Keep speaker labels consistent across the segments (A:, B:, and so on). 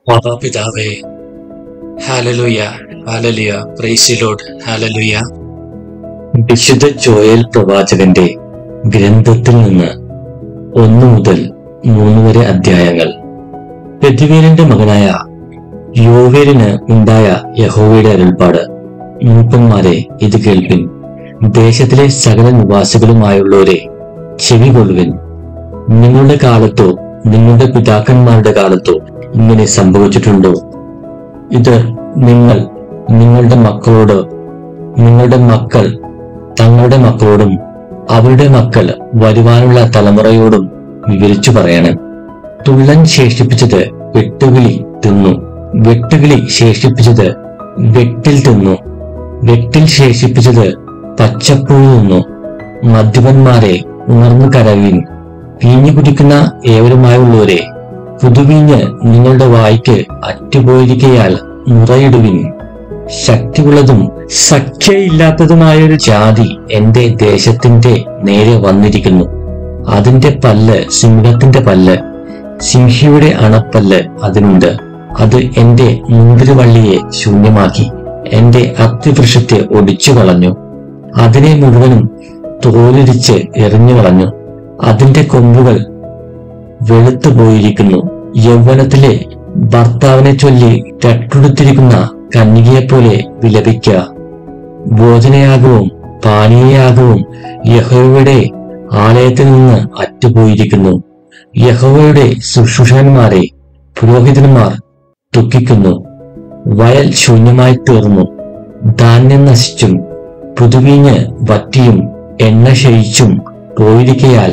A: മാതാപിതാവേ, hallelujah, hallelujah, praise the lord, hallelujah. വിശുദ്ധ Joel പ്രവാചകന്റെ ഗ്രന്ഥത്തിൽ നിന്ന് 1 മുതൽ 3 വരെ അധ്യായങ്ങൾ. പെഥുവേലിന്റെ മകനായ യോവേലിന് ഉണ്ടായ യഹോവയുടെ അരുൾപ്പാട്. മൂപ്പന്മാരെ, ഇത് കേൾപ്പിൻ. ദേശത്തിലെ സകല നിവാസികളുമായുള്ളവരെ ചെവികൊള്ളുവിൻ. നിങ്ങളുടെ കാലത്തോ നിങ്ങളുടെ പിതാക്കന്മാരുടെ കാലത്തോ ഇങ്ങനെ സംഭവിച്ചിട്ടുണ്ടോ? ഇത് നിങ്ങൾ നിങ്ങളുടെ മക്കളോട്, നിങ്ങളുടെ മക്കൾ തങ്ങളുടെ മക്കളോടും അവരുടെ മക്കൾ വരുവാനുള്ള തലമുറയോടും വിവരിച്ചു പറയണം. തുള്ളൻ ശേഷിപ്പിച്ചത് വെട്ടുകിളി തിന്നു, വെട്ടുകിളി ശേഷിപ്പിച്ചത് വെട്ടിൽ തിന്നു, വെട്ടിൽ ശേഷിപ്പിച്ചത് പച്ചപ്പുഴു തിന്നു. മദ്യപന്മാരെ, ഉണർന്നു കരവിൻ. വീഞ്ഞു കുടിക്കുന്ന ഏവരുമായുള്ളവരെ, പുതുവീഞ്ഞ് നിങ്ങളുടെ വായ്ക്ക് അറ്റുപോയിരിക്കയാൽ മുറയിടുവിൻ. ശക്തിയുള്ളതും സഖ്യയില്ലാത്തതുമായൊരു ജാതി എന്റെ ദേശത്തിന്റെ നേരെ വന്നിരിക്കുന്നു. അതിന്റെ പല്ല് സിംഹത്തിന്റെ പല്ല്, സിംഹിയുടെ അണപ്പല്ല് അതിനുണ്ട്. അത് എന്റെ മുന്തിരിവള്ളിയെ ശൂന്യമാക്കി എന്റെ അത്തിവൃക്ഷത്തെ ഒടിച്ചു കളഞ്ഞു. അതിനെ മുഴുവനും തോലിരിച്ച് എറിഞ്ഞു കളഞ്ഞു. അതിന്റെ കൊമ്പുകൾ വെളുത്തു പോയിരിക്കുന്നു. യൗവനത്തിലെ ഭർത്താവിനെ ചൊല്ലി രട്ടുടുത്തിരിക്കുന്ന കന്യകയെപ്പോലെ വിലപിക്കുക. ഭോജനയാഗവും പാനീയയാഗവും യഹോവയുടെ ആലയത്തിൽ നിന്ന് അറ്റുപോയിരിക്കുന്നു. യഹോവയുടെ ശുശ്രൂഷകന്മാരെ പുരോഹിതന്മാർ ദുഃഖിക്കുന്നു. വയൽ ശൂന്യമായി തീർന്നു, ധാന്യം നശിച്ചും പുതുവീഞ്ഞ് വറ്റിയും എണ്ണ ക്ഷയിച്ചും പോയിരിക്കയാൽ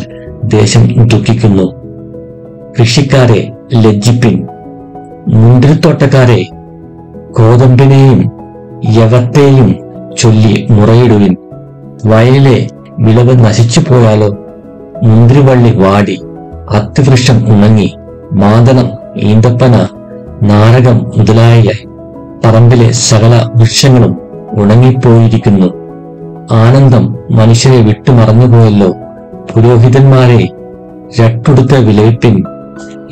A: ദേശം ദുഃഖിക്കുന്നു. കൃഷിക്കാരെ ലജ്ജിപ്പിൻ. മുന്തിരിത്തോട്ടക്കാരെ, ഗോതമ്പിനെയും യവത്തെയും ചൊല്ലി മുറയിടുവിൻ. വയലിലെ വിളവ് നശിച്ചു പോയാലോ? മുന്തിരിവള്ളി വാടി, അത്തിവൃക്ഷം ഉണങ്ങി, മാതളം, ഈന്തപ്പന, നാരകം മുതലായ പറമ്പിലെ സകല വൃക്ഷങ്ങളും ഉണങ്ങിപ്പോയിരിക്കുന്നു. ആനന്ദം മനുഷ്യരെ വിട്ടുമറഞ്ഞുപോയല്ലോ. പുരോഹിതന്മാരെ, രട്ടുടുത്ത് വിലപിപ്പിൻ.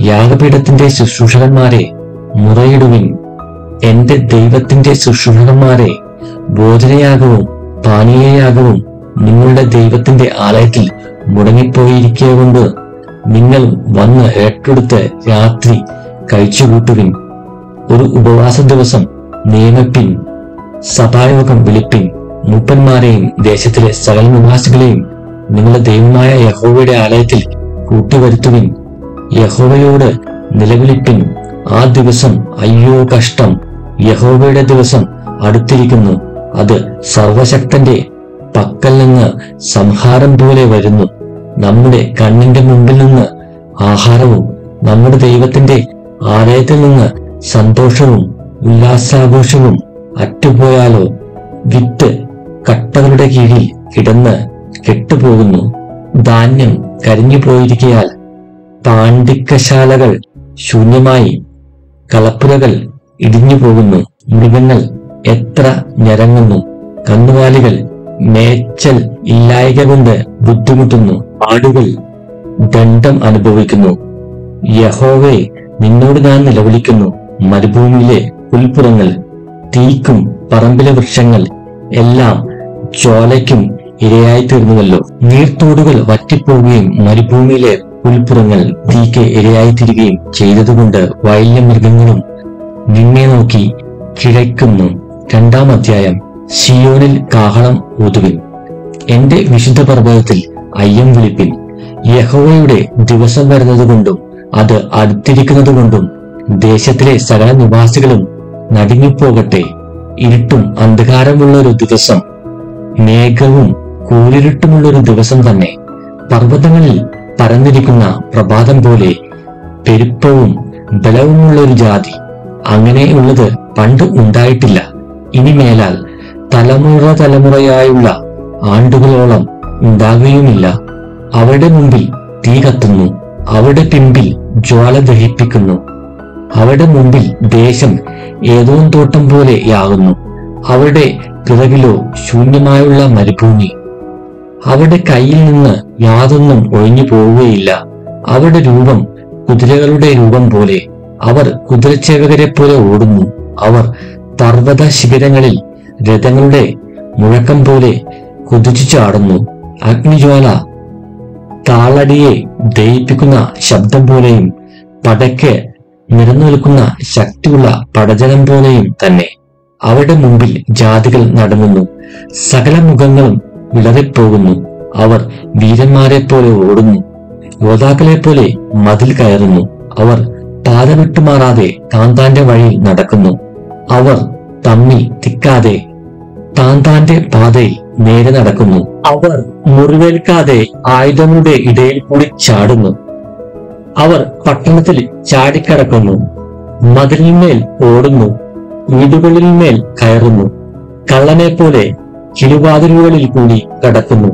A: യാഗപീഠത്തിന്റെ ശുശ്രൂഷകന്മാരെ, മുറയിടുവിൻ. എന്റെ ദൈവത്തിന്റെ ശുശ്രൂഷകന്മാരെ, ഭോജനയാഗവും പാനീയയാഗവും നിങ്ങളുടെ ദൈവത്തിന്റെ ആലയത്തിൽ മുടങ്ങിപ്പോയിരിക്കൊണ്ട് നിങ്ങൾ വന്ന് രട്ടുടുത്ത് രാത്രി കഴിച്ചുകൂട്ടുവിൻ. ഒരു ഉപവാസ ദിവസം നിയമിപ്പിൻ. സഭായോഗം വിളിപ്പിൻ. മൂപ്പന്മാരെയും ദേശത്തിലെ സകല നിവാസികളെയും നിങ്ങളുടെ ദൈവമായ യഹോവയുടെ ആലയത്തിൽ കൂട്ടിവരുത്തുവിൻ. യഹോവയോട് നിലവിളിപ്പിൻ. ആ ദിവസം അയ്യോ കഷ്ടം! യഹോവയുടെ ദിവസം അടുത്തിരിക്കുന്നു. അത് സർവശക്തന്റെ പക്കൽ നിന്ന് സംഹാരം പോലെ വരുന്നു. നമ്മുടെ കണ്ണിന്റെ മുമ്പിൽ നിന്ന് ആഹാരവും നമ്മുടെ ദൈവത്തിന്റെ ആലയത്തിൽ നിന്ന് സന്തോഷവും ഉല്ലാസാഘോഷവും അറ്റുപോയാലോ? വിത്ത് കട്ടകളുടെ കീഴിൽ കിടന്ന് കെട്ടുപോകുന്നു. ധാന്യം കരിഞ്ഞു പോയിരിക്കയാൽ പാണ്ടിക്കശാലകൾ ശൂന്യമായി, കളപ്പുരകൾ ഇടിഞ്ഞു പോകുന്നു. മൃഗങ്ങൾ എത്ര ഞരങ്ങുന്നു! കന്നുകാലികൾ മേച്ചൽ ഇല്ലായ്ക കൊണ്ട് ബുദ്ധിമുട്ടുന്നു. ആടുകൾ ദണ്ഡം അനുഭവിക്കുന്നു. യഹോവേ, നിന്നോട് ഞാൻ നിലവിളിക്കുന്നു. മരുഭൂമിയിലെ പുൽപ്പുറങ്ങൾ തീക്കും പറമ്പിലെ വൃക്ഷങ്ങൾ എല്ലാം ജ്വാലയ്ക്കും ഇരയായി തീർന്നുവല്ലോ. നീർത്തോടുകൾ വറ്റിപ്പോവുകയും മരുഭൂമിയിലെ പുൽപ്പുറങ്ങൾ തീക്ക് ഇരയായി തീരുകയും ചെയ്തതുകൊണ്ട് വയലിലെ മൃഗങ്ങളും നിന്നെ നോക്കി കിഴയ്ക്കുന്നു. 2-ാം അധ്യായം. സിയോനിൽ കാഹളം ഊതുവിൻ. എന്റെ വിശുദ്ധ പർവ്വതത്തിൽ അയ്യം വിളിപ്പിൻ. യഹോവയുടെ ദിവസം വരുന്നതുകൊണ്ടും അത് അടുത്തിരിക്കുന്നതുകൊണ്ടും ദേശത്തിലെ സകല നിവാസികളും നടുങ്ങിപ്പോകട്ടെ. ഇരുട്ടും അന്ധകാരമുള്ളൊരു ദിവസം, മേഘവും കൂരിരുട്ടുമുള്ളൊരു ദിവസം തന്നെ. പർവ്വതങ്ങളിൽ പരന്നിരിക്കുന്ന പ്രഭാതം പോലെ പെരുപ്പവും ബലവുമുള്ള ഒരു ജാതി, അങ്ങനെയുള്ളത് പണ്ട് ഉണ്ടായിട്ടില്ല. ഇനിമേലാൽ തലമുറയായുള്ള ആണ്ടുകളോളം ഉണ്ടാകുകയുമില്ല. അവരുടെ മുമ്പിൽ തീ കത്തുന്നു, അവരുടെ പിമ്പിൽ ജ്വാല ദഹിപ്പിക്കുന്നു. അവരുടെ മുമ്പിൽ ദേശം ഏതോം തോട്ടം പോലെയാകുന്നു. അവരുടെ പിറകിലോ ശൂന്യമായുള്ള മരുഭൂമി. അവരുടെ കയ്യിൽ നിന്ന് യാതൊന്നും ഒഴിഞ്ഞു പോവുകയില്ല. അവരുടെ രൂപം കുതിരകളുടെ രൂപം പോലെ, അവർ കുതിരച്ചേവകരെ പോലെ ഓടുന്നു. അവർ പർവ്വത ശിഖരങ്ങളിൽ രഥങ്ങളുടെ മുഴക്കം പോലെ കുതിച്ചു ചാടുന്നു. അഗ്നിജ്വാല താളടിയെ ദയിപ്പിക്കുന്ന ശബ്ദം പോലെയും പടയ്ക്ക് നിരന്നു നിൽക്കുന്ന ശക്തിയുള്ള പടജനം പോലെയും തന്നെ. അവരുടെ മുമ്പിൽ ജാതികൾ നടുങ്ങുന്നു, സകല മുഖങ്ങളും വിളറിപ്പോകുന്നു. അവർ വീരന്മാരെ പോലെ ഓടുന്നു, യോദ്ധാക്കളെ പോലെ മതിൽ കയറുന്നു. അവർ പാത വിട്ടുമാറാതെ താന്താന്റെ വഴിയിൽ നടക്കുന്നു. അവർ തമ്മിൽ തിക്കാതെ താന്താന്റെ പാതയിൽ നേരെ നടക്കുന്നു. അവർ മുറിവേൽക്കാതെ ആയുധങ്ങളുടെ ഇടയിൽ കൂടി ചാടുന്നു. അവർ പട്ടണത്തിൽ ചാടിക്കടക്കുന്നു, മതിലിന്മേൽ ഓടുന്നു, വീടുകളിന്മേൽ കയറുന്നു. കള്ളനെ പോലെ കിളിവാതിലുകളിൽ കൂടി കടക്കുന്നു.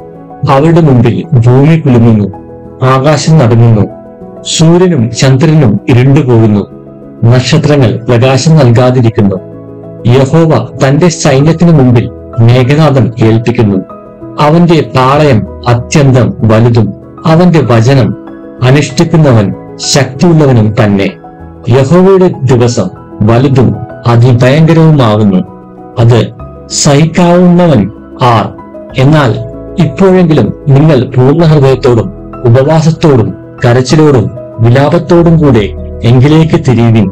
A: അവരുടെ മുമ്പിൽ ഭൂമി കുലുങ്ങുന്നു, ആകാശം നടുങ്ങുന്നു. സൂര്യനും ചന്ദ്രനും ഇരുണ്ടുപോകുന്നു, നക്ഷത്രങ്ങൾ പ്രകാശം നൽകാതിരിക്കുന്നു. യഹോവ തന്റെ സൈന്യത്തിനു മുമ്പിൽ മേഘനാഥം ഏൽപ്പിക്കുന്നു. അവന്റെ പാളയം അത്യന്തം വലുതും അവന്റെ വചനം അനുഷ്ഠിക്കുന്നവൻ ശക്തിയുള്ളവനും തന്നെ. യഹോവയുടെ ദിവസം വലുതും അതിഭയങ്കരവുമാകുന്നു. അത് സഹിക്കാവുന്നവൻ ആർ? എന്നാൽ ഇപ്പോഴെങ്കിലും നിങ്ങൾ പൂർണ്ണ ഹൃദയത്തോടും ഉപവാസത്തോടും കരച്ചിലോടും വിലാപത്തോടും കൂടെ എങ്കിലേക്ക് തിരിയുവിൻ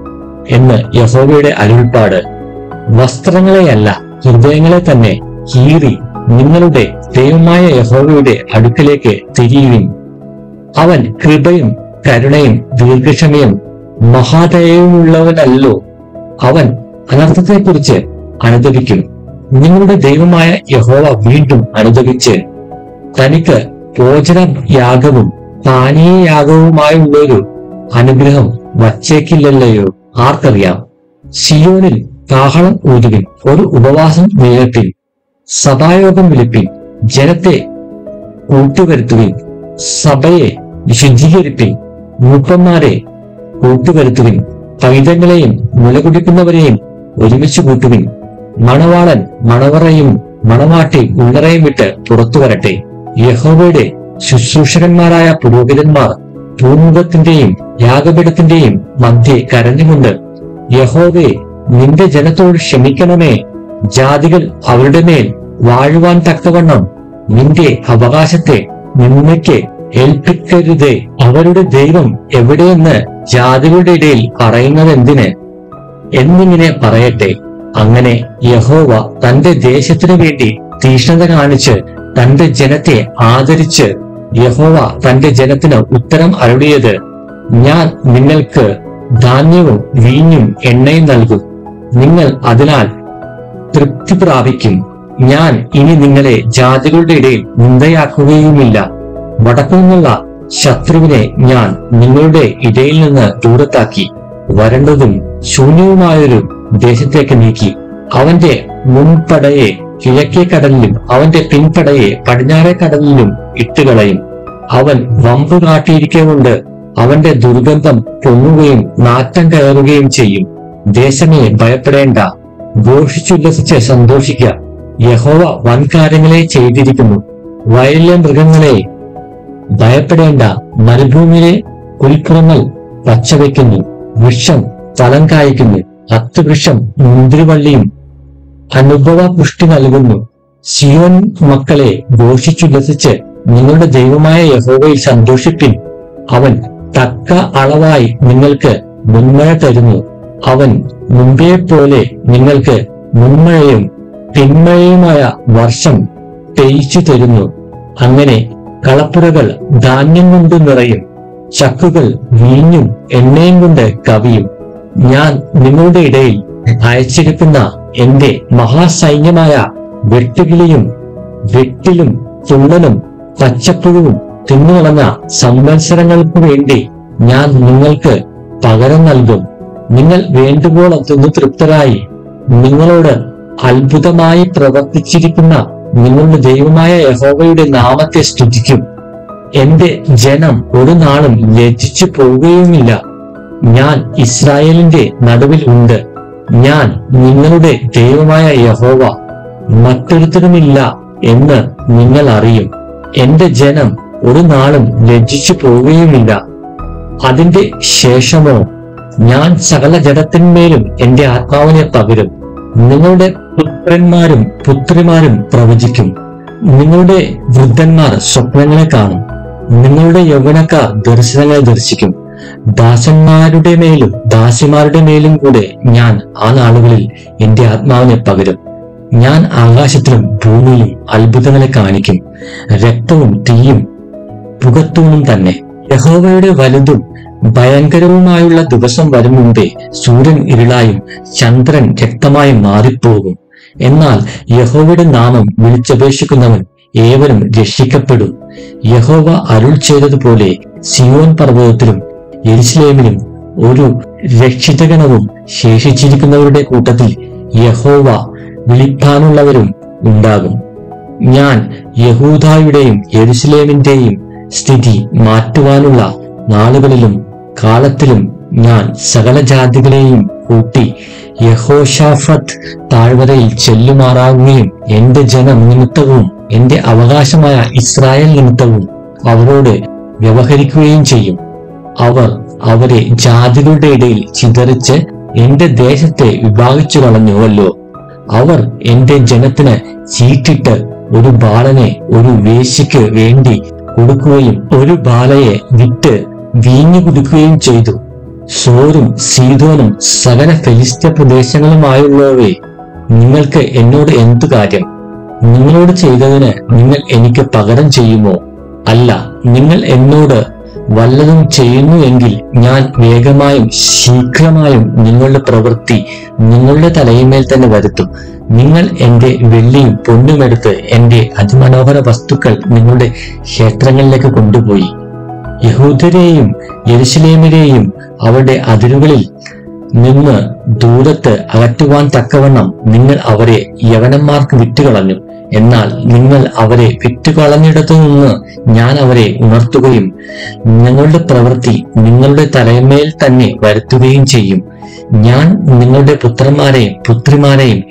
A: എന്ന് യഹോവയുടെ അരുൾപ്പാട്. വസ്ത്രങ്ങളെയല്ല, ഹൃദയങ്ങളെ തന്നെ കീറി നിങ്ങളുടെ ദൈവമായ യഹോവയുടെ അടുക്കലേക്ക് തിരിയുവിൻ. അവൻ കൃപയും കരുണയും ദീർഘക്ഷമയും മഹാദയവുമുള്ളവനല്ലോ. അവൻ അനർത്ഥത്തെക്കുറിച്ച് അനുദപിക്കും. നിങ്ങളുടെ ദൈവമായ യഹോവ വീണ്ടും അനുദപിച്ച് തനിക്ക് ഭോജനയാഗവും പാനീയയാഗവുമായുള്ളൊരു അനുഗ്രഹം വച്ചേക്കില്ലല്ലയോ? ആർക്കറിയാം? സിയോനിൽ കാഹളം ഊതുവിൻ, ഒരു ഉപവാസം നേരിട്ടിൻ, സഭായോഗം വിളിപ്പിൻ, ജനത്തെ കൂട്ടുവരുത്തുവിൻ, സഭയെ ശുദ്ധീകരിപ്പിൻ, മൂപ്പന്മാരെ കൂട്ടുവരുത്തുവിൻ, പൈതങ്ങളെയും മുലകുടിക്കുന്നവരെയും ഒരുമിച്ച് കൂട്ടുവിൻ. മണവാളൻ മണവറയും മണവാട്ടി ഉള്ളറയും വിട്ട് പുറത്തു വരട്ടെ. യഹോവയുടെ ശുശ്രൂഷകന്മാരായ പുരോഹിതന്മാർ പൂമുഖത്തിന്റെയും യാഗപീഠത്തിന്റെയും മധ്യേ കരഞ്ഞുകൊണ്ട്, യഹോവേ, നിന്റെ ജനത്തോട് ക്ഷമിക്കണമേ, ജാതികൾ അവരുടെ മേൽ വാഴുവാൻ തക്കവണ്ണം നിന്റെ അവകാശത്തെ നിന്നയ്ക്ക് ഏൽപ്പിക്കരുതേ. അവരുടെ ദൈവം എവിടെയെന്ന് ജാതികളുടെ ഇടയിൽ പറയുന്നതെന്തിന് എന്നിങ്ങനെ പറയട്ടെ. അങ്ങനെ യഹോവ തന്റെ ദേശത്തിനു വേണ്ടി തീഷ്ണത കാണിച്ച് തന്റെ ജനത്തെ ആദരിച്ച് യഹോവ തന്റെ ജനത്തിന് ഉത്തരം അരുളിയത്, ഞാൻ നിങ്ങൾക്ക് ധാന്യവും വീഞ്ഞും എണ്ണയും നൽകും, നിങ്ങൾ അതിനാൽ തൃപ്തി പ്രാപിക്കും. ഞാൻ ഇനി നിങ്ങളെ ജാതികളുടെ ഇടയിൽ നിന്ദയാക്കുകയുമില്ല. വടക്കുനിന്നുള്ള ശത്രുവിനെ ഞാൻ നിങ്ങളുടെ ഇടയിൽ നിന്ന് ദൂരത്താക്കി വരണ്ടതും ശൂന്യവുമായൊരു ദേശത്തേക്ക് നീക്കി. അവന്റെ മുൻപടയെ കിഴക്കേ കടലിലും അവന്റെ പിൻപടയെ പടിഞ്ഞാറേ കടലിലും ഇട്ടുകളയും. അവൻ വമ്പ് കാട്ടിയിരിക്കൊണ്ട് അവന്റെ ദുർഗന്ധം പൊങ്ങുകയും നാറ്റം കയറുകയും ചെയ്യും. ദേശമേ, ഭയപ്പെടേണ്ട, ഘോഷിച്ചുല്ലസിച്ച് സന്തോഷിക്ക. യഹോവ വൻകാര്യങ്ങളെ ചെയ്തിരിക്കുന്നു. വയലിലെ മൃഗങ്ങളെ, ഭയപ്പെടേണ്ട. മരുഭൂമിയിലെ പുൽപ്പുറങ്ങൾ പച്ചവയ്ക്കുന്നു, വൃക്ഷം ഫലം കായ്ക്കുന്നു, അത്തുവൃക്ഷം മുന്തിരിവള്ളിയും അനുഭവ പുഷ്ടി നൽകുന്നു. സിയോൻ മക്കളെ, ഘോഷിച്ചുല്ലസിച്ച് നിങ്ങളുടെ ദൈവമായ യഹോവയിൽ സന്തോഷിപ്പിൻ. അവൻ തക്ക അളവായി നിങ്ങൾക്ക് മുൻമഴ തരുന്നു. അവൻ മുമ്പേ പോലെ നിങ്ങൾക്ക് മുൻമഴയും പിന്മഴയുമായ വർഷം പെയ്ച്ചു തരുന്നു. അങ്ങനെ കളപ്പുരകൾ ധാന്യം കൊണ്ട് നിറയും, ചക്കുകൾ വീഞ്ഞും എണ്ണയും കൊണ്ട് കവിയും. ഞാൻ നിങ്ങളുടെ ഇടയിൽ അയച്ചിരിക്കുന്ന എന്റെ മഹാസൈന്യമായ വെട്ടുകിളിയും വെട്ടിലും തുള്ളനും പച്ചപ്പുഴുവും തിന്നുകളഞ്ഞ സംവത്സരങ്ങൾക്ക് വേണ്ടി ഞാൻ നിങ്ങൾക്ക് പകരം നൽകും. നിങ്ങൾ വേണ്ടുവോളം തിന്നു തൃപ്തരായി നിങ്ങളോട് അത്ഭുതമായി പ്രവർത്തിച്ചിരിക്കുന്ന നിങ്ങളുടെ ദൈവമായ യഹോവയുടെ നാമത്തെ സ്തുതിക്കും. എന്റെ ജനം ഒരു നാളും ലജ്ജിച്ചു പോവുകയുമില്ല. ഞാൻ ഇസ്രായേലിന്റെ നടുവിൽ ഉണ്ട്. ഞാൻ നിങ്ങളുടെ ദൈവമായ യഹോവ, മറ്റൊരുത്തരുമില്ല എന്ന് നിങ്ങൾ അറിയും. എന്റെ ജനം ഒരു നാളും ലജ്ജിച്ചു പോവുകയുമില്ല. അതിന്റെ ശേഷമോ ഞാൻ സകല ജഡത്തിന്മേലും എന്റെ ആത്മാവിനെ പകരും. നിങ്ങളുടെ പുത്രന്മാരും പുത്രിമാരും പ്രവചിക്കും. നിങ്ങളുടെ വൃദ്ധന്മാർ സ്വപ്നങ്ങളെ കാണും. നിങ്ങളുടെ യൗവനക്കാർ ദർശനങ്ങളെ ദർശിക്കും. ദാസന്മാരുടെ മേലും ദാസിമാരുടെ മേലും കൂടെ ഞാൻ ആ നാളുകളിൽ എന്റെ ആത്മാവിനെ പകരും. ഞാൻ ആകാശത്തിലും ഭൂമിയിലും അത്ഭുതങ്ങളെ കാണിക്കും. രക്തവും തീയും പുകത്തൂണും തന്നെ. യഹോവയുടെ വലുതും ഭയങ്കരവുമായുള്ള ദിവസം വരും മുമ്പേ സൂര്യൻ ഇരുളായും ചന്ദ്രൻ രക്തമായും മാറിപ്പോകും. എന്നാൽ യഹോവയുടെ നാമം വിളിച്ചപേക്ഷിക്കുന്നവൻ ഏവരും രക്ഷിക്കപ്പെടും. യഹോവ അരുൾ ചെയ്തതുപോലെ സിയോൻ പർവ്വതത്തിലും യെരുശലേമിലും ഒരു രക്ഷിതഗണവും ശേഷിച്ചിരിക്കുന്നവരുടെ കൂട്ടത്തിൽ യഹോവ വിളിപ്പാനുള്ളവരും ഉണ്ടാകും. ഞാൻ യഹൂദായുടെയും യെരുശലേമിന്റെയും സ്ഥിതി മാറ്റുവാനുള്ള നാളുകളിലും കാലത്തിലും ഞാൻ സകല ജാതികളെയും കൂട്ടി യഹോശാഫത്ത് താഴ്വരയിൽ ചെല്ലുമാറാകുകയും എന്റെ ജനം നിമിത്തവും എന്റെ അവകാശമായ ഇസ്രായേൽ നിമിത്തവും അവരോട് വ്യവഹരിക്കുകയും ചെയ്യും. അവർ അവരെ ജാതികളുടെ ഇടയിൽ ചിതറിച്ച് എന്റെ ദേശത്തെ വിഭാഗിച്ചു കളഞ്ഞുവല്ലോ. അവർ എന്റെ ജനത്തിന് ചീട്ടിട്ട് ഒരു ബാലനെ ഒരു വേശ്യയ്ക്ക് വേണ്ടി കൊടുക്കുകയും ഒരു ബാലയെ വിറ്റ് വീഞ്ഞു കുടിക്കുകയും ചെയ്തു. സോറും സീദോനും സകല ഫെലിസ്ത്യ പ്രദേശങ്ങളുമായുള്ളവയെ, നിങ്ങൾക്ക് എന്നോട് എന്തു കാര്യം? നിങ്ങളോട് ചെയ്തതിന് നിങ്ങൾ എനിക്ക് പകരം ചെയ്യുമോ? അല്ല, നിങ്ങൾ എന്നോട് വല്ലതും ചെയ്യുന്നു എങ്കിൽ ഞാൻ വേഗമായും ശീഘ്രമായും നിങ്ങളുടെ പ്രവൃത്തി നിങ്ങളുടെ തലയിന്മേൽ തന്നെ വരുത്തും. നിങ്ങൾ എന്റെ വെള്ളിയും പൊന്നുമെടുത്ത് എന്റെ അതിമനോഹര വസ്തുക്കൾ നിങ്ങളുടെ ക്ഷേത്രങ്ങളിലേക്ക് കൊണ്ടുപോയി യഹൂദരെയും യെരുശലേമിനെയും അവരുടെ അതിരുകളിൽ നിന്ന് ദൂരത്ത് അകറ്റുവാൻ തക്കവണ്ണം നിങ്ങൾ അവരെ യവനന്മാർക്ക് വിറ്റുകളഞ്ഞു. എന്നാൽ നിങ്ങൾ അവരെ വിറ്റുകളഞ്ഞിടത്തു നിന്ന് ഞാൻ അവരെ ഉണർത്തുകയും നിങ്ങളുടെ പ്രവൃത്തി നിങ്ങളുടെ തലമേൽ തന്നെ വരുത്തുകയും ചെയ്യും. ഞാൻ നിങ്ങളുടെ പുത്രന്മാരെയും പുത്രിമാരെയും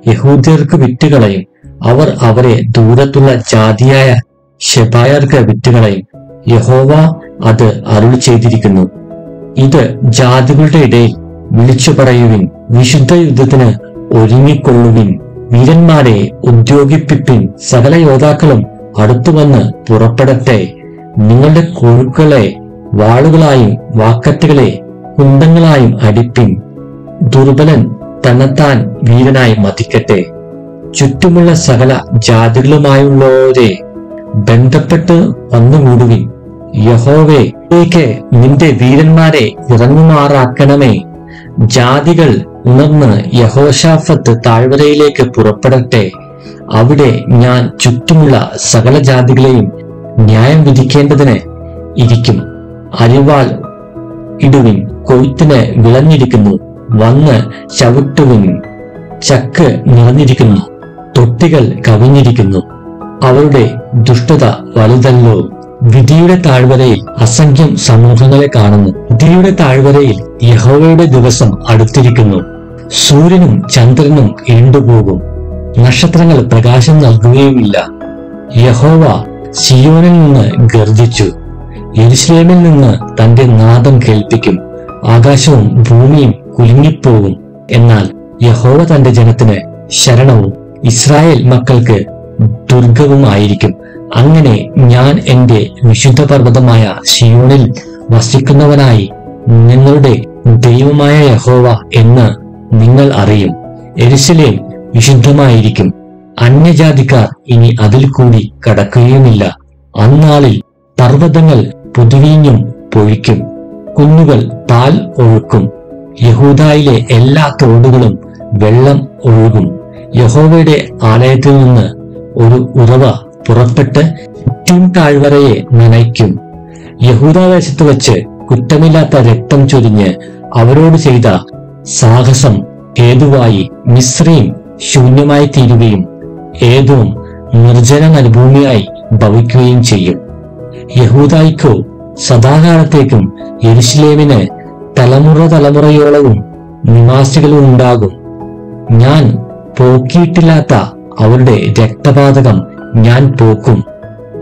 A: യഹൂദ്യർക്ക് വിറ്റുകളയും. അവർ അവരെ ദൂരത്തുള്ള ജാതിയായ ശെബായർക്ക് വിറ്റുകളയും. യഹോവ അത് അരുൾ ചെയ്തിരിക്കുന്നു. ഇത് ജാതികളുടെ ഇടയിൽ വിളിച്ചു പറയുവിൻ. വിശുദ്ധ യുദ്ധത്തിന് ഒരുങ്ങിക്കൊള്ളുവിൻ. വീരന്മാരെ ഉദ്യോഗിപ്പിപ്പിൻ. സകല യോദ്ധാക്കളും അടുത്തുവന്ന് പുറപ്പെടട്ടെ. നിങ്ങളുടെ കൊഴുക്കളെ വാളുകളായും വാക്കറ്റുകളെ കുന്തങ്ങളായും അടിപ്പിൻ. ദുർബലൻ തന്നെത്താൻ വീരനായി മതിക്കട്ടെ. ചുറ്റുമുള്ള സകല ജാതികളുമായുള്ളവരെ ബന്ധപ്പെട്ട് വന്നുകൂടുവിൻ. യഹോവയിലേക്ക് നിന്റെ വീരന്മാരെ ഇറങ്ങുമാറാക്കണമേ. ജാതികൾ ഉണർന്ന് യഹോശാഫത്ത് താഴ്വരയിലേക്ക് പുറപ്പെടട്ടെ. അവിടെ ഞാൻ ചുറ്റുമുള്ള സകല ജാതികളെയും ന്യായം വിധിക്കേണ്ടതിന് ഇരിക്കും. അരിവാൾ ഇടുവിൻ. കൊയ്ത്തിന് വിളഞ്ഞിരിക്കുന്നു, വന്ന് ചവിട്ടുവിൻ. ചക്ക് നിറഞ്ഞിരിക്കുന്നു, തൊട്ടികൾ കവിഞ്ഞിരിക്കുന്നു. അവരുടെ ദുഷ്ടത വലുതല്ലോ. വിധിയുടെ താഴ്വരയിൽ അസംഖ്യം സമൂഹങ്ങളെ കാണുന്നു. വിധിയുടെ താഴ്വരയിൽ യഹോവയുടെ ദിവസം അടുത്തിരിക്കുന്നു. സൂര്യനും ചന്ദ്രനും ഇരുണ്ടുപോകും, നക്ഷത്രങ്ങൾ പ്രകാശം നൽകുകയുമില്ല. യഹോവ സിയോനിൽ നിന്ന് ഗർജിച്ചു, യെരുശലേമിൽ നിന്ന് തന്റെ നാദം കേൾപ്പിക്കും. ആകാശവും ഭൂമിയും കുലുങ്ങിപ്പോകും. എന്നാൽ യഹോവ തന്റെ ജനത്തിന് ശരണവും ഇസ്രായേൽ മക്കൾക്ക് ദുർഗവുമായിരിക്കും. അങ്ങനെ ഞാൻ എന്റെ വിശുദ്ധ പർവ്വതമായ സിയോനിൽ വസിക്കുന്നവനായി നിങ്ങളുടെ ദൈവമായ യഹോവ എന്ന് നിങ്ങൾ അറിയും. യെരുശലേം വിശുദ്ധമായിരിക്കും. അന്യജാതിക്കാർ ഇനി അതിൽ കൂടി കടക്കുകയുമില്ല. അന്നാളിൽ പർവ്വതങ്ങൾ പുതുവീഞ്ഞും പൊഴിക്കും, കുന്നുകൾ പാൽ ഒഴുക്കും. യഹൂദായിലെ എല്ലാ തോടുകളും വെള്ളം ഒഴുകും. യഹോവയുടെ ആലയത്തിൽ നിന്ന് ഒരു ഉറവ പുറപ്പെട്ട് ചുറ്റും താഴ്വരയെ നനയ്ക്കും. യഹൂദാദേശത്ത് വെച്ച് കുറ്റമില്ലാത്ത രക്തം ചൊരിഞ്ഞ് അവരോട് ചെയ്ത സാഹസം ഹേതുവായി മിസ്രയീം ശൂന്യമായി തീരുകയും ഏദോം നിർജ്ജന മരുഭൂമിയായി ഭവിക്കുകയും ചെയ്യും. യഹൂദായിക്കോ സദാകാലത്തേക്കും യെരുശലേമിന് തലമുറ തലമുറയോളവും നിവാസികളും ഉണ്ടാകും. ഞാൻ പോക്കിയിട്ടില്ലാത്ത അവരുടെ രക്തപാതകം ഞാൻ പോക്കും.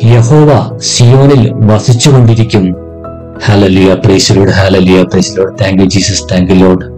A: യഹോവ സിയോനിൽ വസിച്ചുകൊണ്ടിരിക്കും. Hallelujah, praise the Lord, hallelujah, praise the Lord. Thank you, Jesus, thank you, Lord.